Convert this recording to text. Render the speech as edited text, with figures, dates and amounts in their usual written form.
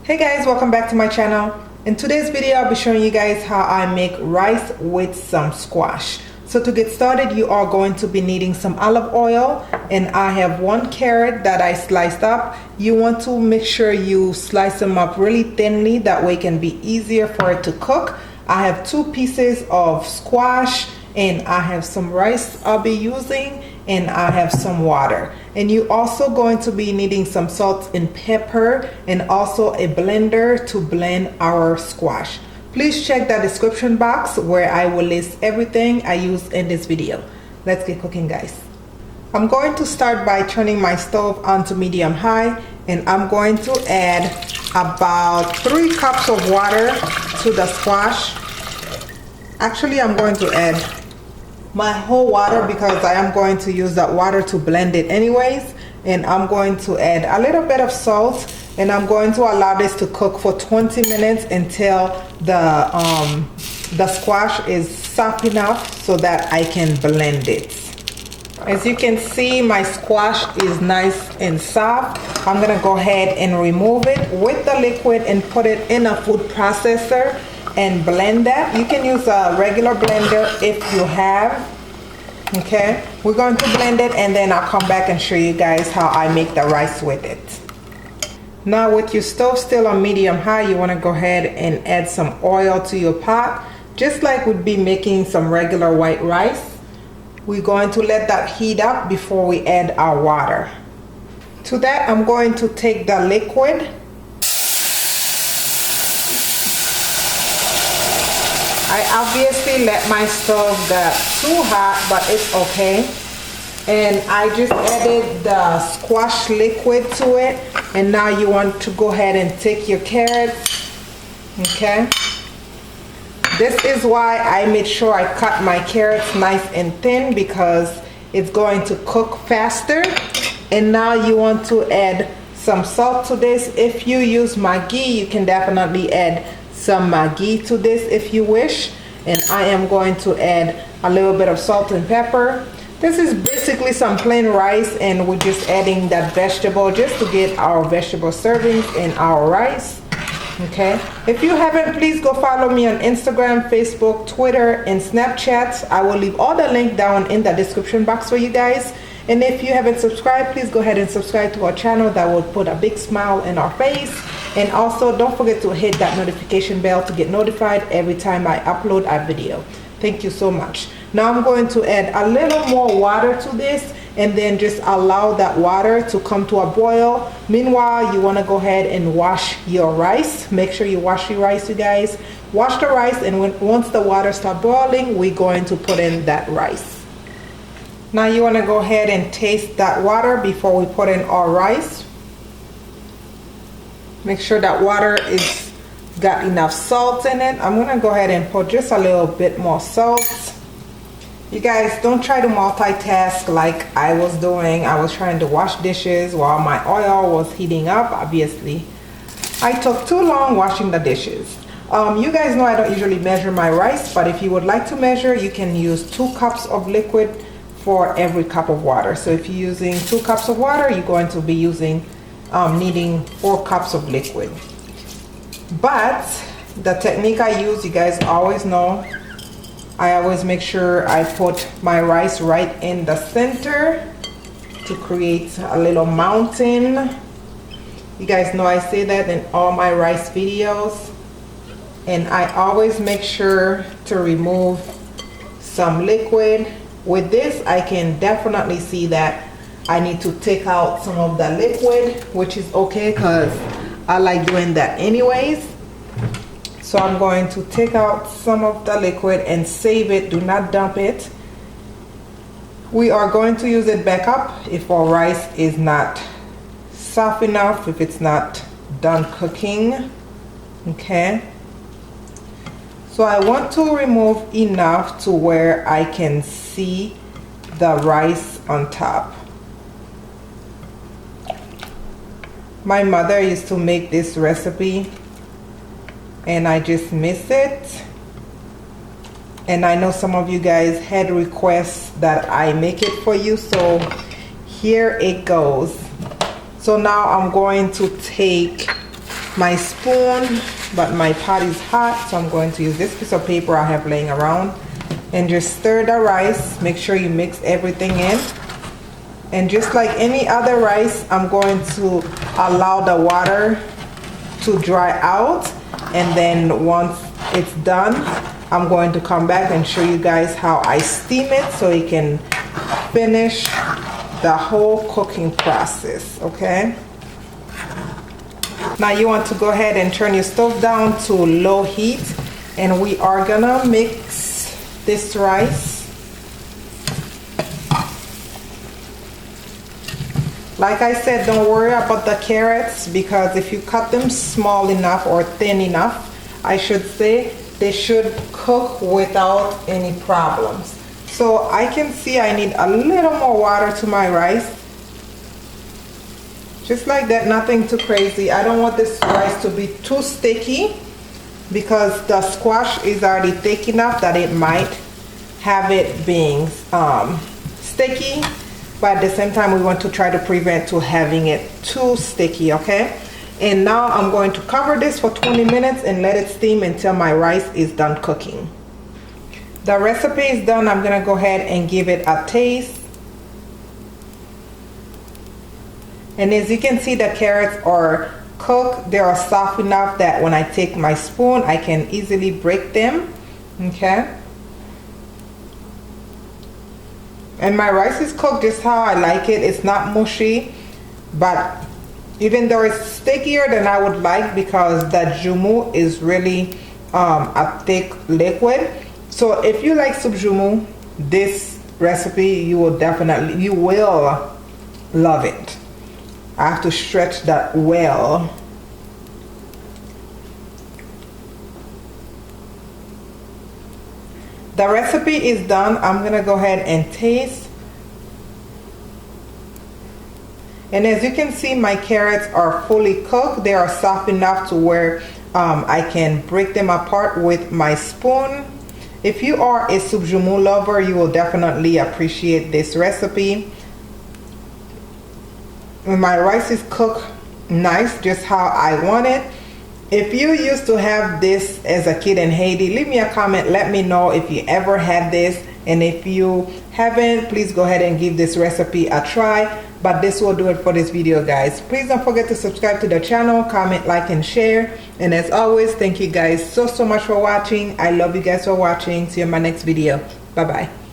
Hey guys, welcome back to my channel. In today's video I'll be showing you guys how I make rice with some squash. So to get started, you are going to be needing some olive oil, and I have 1 carrot that I sliced up. You want to make sure you slice them up really thinly, that way it can be easier for it to cook. I have 2 pieces of squash, and I have some rice I'll be using, and I have some water. And you also going to be needing some salt and pepper, and also a blender to blend our squash. Please check the description box where I will list everything I use in this video. Let's get cooking, guys. I'm going to start by turning my stove onto medium high, and I'm going to add about 3 cups of water to the squash. Actually, I'm going to add my whole water because I am going to use that water to blend it anyways. And I'm going to add a little bit of salt, and I'm going to allow this to cook for 20 minutes until the squash is soft enough so that I can blend it. As you can see, my squash is nice and soft. I'm gonna go ahead and remove it with the liquid and put it in a food processor and blend that. You can use a regular blender if you have. Okay, we're going to blend it, and then I'll come back and show you guys how I make the rice with it. Now, with your stove still on medium high, you want to go ahead and add some oil to your pot, just like we'd be making some regular white rice. We're going to let that heat up before we add our water. To that, I'm going to take the liquid. I obviously let my stove get too hot, but it's okay. And I just added the squash liquid to it. And now you want to go ahead and take your carrots. Okay. This is why I made sure I cut my carrots nice and thin, because it's going to cook faster. And now you want to add some salt to this. If you use Maggi, you can definitely add some Maggi to this if you wish. And I am going to add a little bit of salt and pepper. This is basically some plain rice, and we're just adding that vegetable just to get our vegetable servings in our rice. Okay, if you haven't, please go follow me on Instagram, Facebook, Twitter, and Snapchat. I will leave all the link down in the description box for you guys. And if you haven't subscribed, please go ahead and subscribe to our channel. That will put a big smile in our face. And also, don't forget to hit that notification bell to get notified every time I upload a video. Thank you so much. Now I'm going to add a little more water to this, and then just allow that water to come to a boil. Meanwhile, you want to go ahead and wash your rice. Make sure you wash your rice, you guys. Wash the rice, and once the water starts boiling, we're going to put in that rice. Now you want to go ahead and taste that water before we put in our rice. Make sure that water is got enough salt in it. I'm going to go ahead and put just a little bit more salt. You guys, don't try to multitask like I was doing. I was trying to wash dishes while my oil was heating up. Obviously, I took too long washing the dishes. You guys know I don't usually measure my rice, but if you would like to measure, you can use 2 cups of liquid for every cup of water. So if you're using 2 cups of water, you're going to be needing 4 cups of liquid. But the technique I use, you guys always know, I always make sure I put my rice right in the center to create a little mountain. You guys know I say that in all my rice videos. And I always make sure to remove some liquid. With this, I can definitely see that I need to take out some of the liquid, which is okay because I like doing that anyways. So I'm going to take out some of the liquid and save it. Do not dump it. We are going to use it back up if our rice is not soft enough, if it's not done cooking. Okay. So I want to remove enough to where I can see the rice on top. My mother used to make this recipe, and I just miss it. And I know some of you guys had requests that I make it for you, so here it goes. So now I'm going to take my spoon, but my pot is hot, so I'm going to use this piece of paper I have laying around and just stir the rice. Make sure you mix everything in. And just like any other rice, I'm going to allow the water to dry out, and then once it's done, I'm going to come back and show you guys how I steam it so you can finish the whole cooking process. Okay, now you want to go ahead and turn your stove down to low heat, and we are gonna mix this rice. Like I said, don't worry about the carrots, because if you cut them small enough or thin enough, I should say, they should cook without any problems. So I can see I need a little more water to my rice. Just like that, nothing too crazy. I don't want this rice to be too sticky, because the squash is already thick enough that it might have it being sticky. But at the same time, we want to try to prevent to having it too sticky, okay? And now I'm going to cover this for 20 minutes and let it steam until my rice is done cooking. The recipe is done. I'm gonna go ahead and give it a taste. And as you can see, the carrots are cooked. They are soft enough that when I take my spoon, I can easily break them, okay? And my rice is cooked just how I like it. It's not mushy, but even though it's stickier than I would like, because the Joumou is really a thick liquid. So if you like soup Joumou, this recipe, you will love it. I have to stretch that well. The recipe is done. I'm gonna go ahead and taste. And as you can see, my carrots are fully cooked. They are soft enough to where I can break them apart with my spoon. If you are a soup Joumou lover, you will definitely appreciate this recipe. My rice is cooked nice, just how I want it. If you used to have this as a kid in Haiti, leave me a comment. Let me know if you ever had this. And if you haven't, please go ahead and give this recipe a try. But this will do it for this video, guys. Please don't forget to subscribe to the channel, comment, like, and share. And as always, thank you guys so much for watching. I love you guys for watching. See you in my next video. Bye-bye.